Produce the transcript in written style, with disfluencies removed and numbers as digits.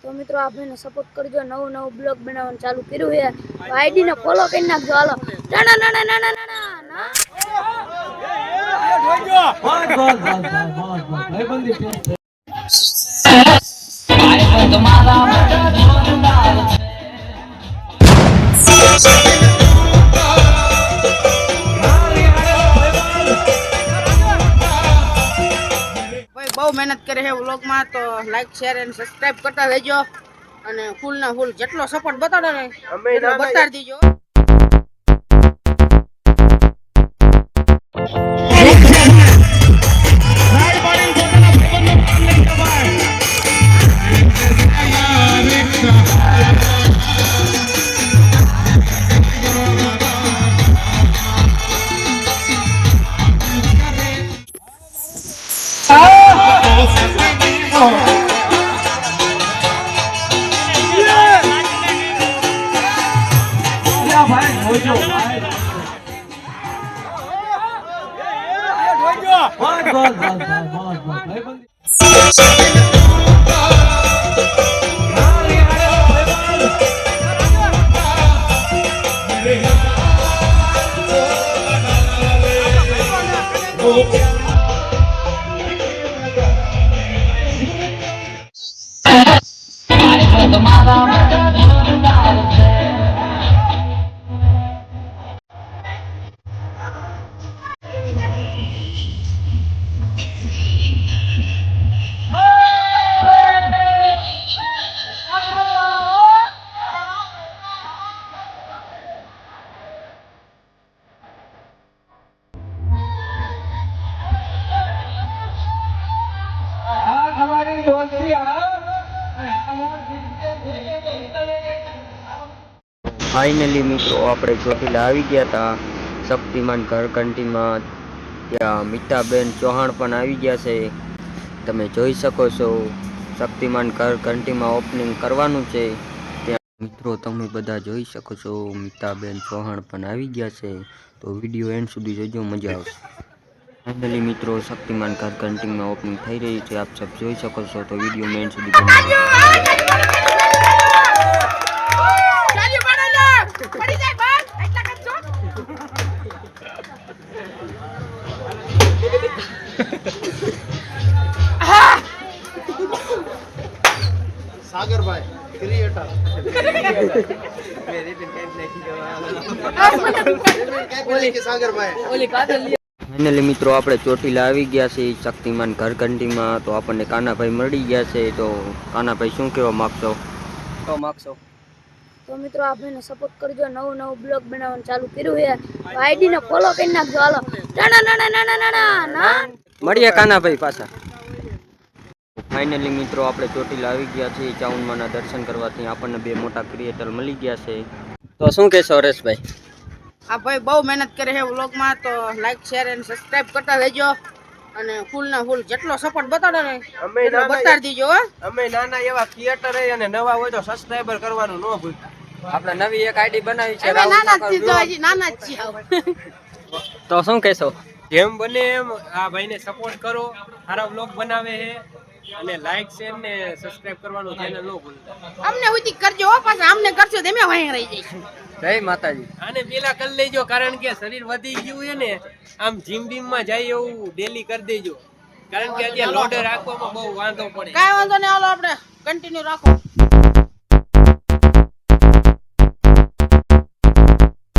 તો મિત્રો આ ભાઈને સપોર્ટ કરજો, નવું નવું બ્લોગ બનાવવાનું ચાલુ કર્યું છે તો આઈડી ને ફોલો કરી નાખજો. હાલો નાના નાના નાના નાના ના બહુ મહેનત કરે છે વ્લોગમાં, તો લાઈક શેર અને સબસ્ક્રાઇબ કરતા રહેજો અને ફૂલ ના ફૂલ જેટલો સપોર્ટ બતાડો ને એટલો બતાડી દીજો. ફાઇનલી મિત્રો આપણે ચોટીલા આવી ગયા હતા શક્તિમાન ઘર કંટીમાં. ત્યાં મીતાબેન ચૌહાણ પણ આવી ગયા છે, તમે જોઈ શકો છો. શક્તિમાન ઘર કંટીમાં ઓપનિંગ કરવાનું છે ત્યાં મિત્રો તમે બધા જોઈ શકો છો. મીતાબેન ચૌહાણ પણ આવી ગયા છે, તો વિડીયો એન્ડ સુધી જોજો, મજા આવશે. ફાઇનલી મિત્રો શક્તિમાન ઘર કંટીમાં ઓપનિંગ થઈ રહી છે, આપ સબ જોઈ શકો છો, તો વિડીયો એન્ડ સુધી સાગરભાઈ ક્રિએટર ફાઇનલી મિત્રો આપણે ચોટીલા આવી ગયા છે શક્તિમાન ઘર કંટીમાં. તો આપણને કાનાભાઈ મળી ગયા છે, તો કાનાભાઈ શું કહેવા માંગશો? તો મિત્રો આ ભાઈને સપોર્ટ કરજો, નવું નવું બ્લોગ બનાવવાનું ચાલુ કર્યું છે તો આઈડી ને ફોલો કરી નાખજો. હાલો નાના નાના નાના નાના ના મળીએ કાનાભાઈ પાછા. ફાઇનલી મિત્રો આપણે ચોટીલા આવી ગયા છીએ ચાઉનમાના દર્શન કરવાથી. આપણને બે મોટા ક્રિએટર મળી ગયા છે, તો શું કહેશો હરેશભાઈ? આ ભાઈ બહુ મહેનત કરે છે વ્લોગમાં, તો લાઈક શેર અને સબસ્ક્રાઇબ કરતા રહેજો અને ફૂલ ના ફૂલ જેટલો સપોર્ટ બતાડો ને એટલો બતાડી દીજો. અમે નાના એવા ક્રિએટર અને નવા હોય તો સબસ્ક્રાઇબર કરવાનું ન ભૂલતા. આપણે નવી એક આઈડી બનાવી છે, નાના જ છીએ. તો શું કહેશો? જેમ બને એમ આ ભાઈને સપોર્ટ કરો, સારા વ્લોગ બનાવે છે અને લાઈક શેર ને સબસ્ક્રાઇબ કરવાનું ચેનલ ન ભૂલતા. અમને ઉતી કરજો હો, પાછા અમને કરશો તો અમે વહી રહી જઈશું. જય માતાજી. આને પેલા કરી લેજો, કારણ કે શરીર વધી ગયું છે ને, આમ જીમ બીમ માં જાય એવું ડેલી કરી દેજો, કારણ કે અત્યારે લોડર રાખવામાં બહુ વાંધો પડે. કાંઈ વાંધો નહીં, હાલો આપણે કન્ટિન્યુ રાખો.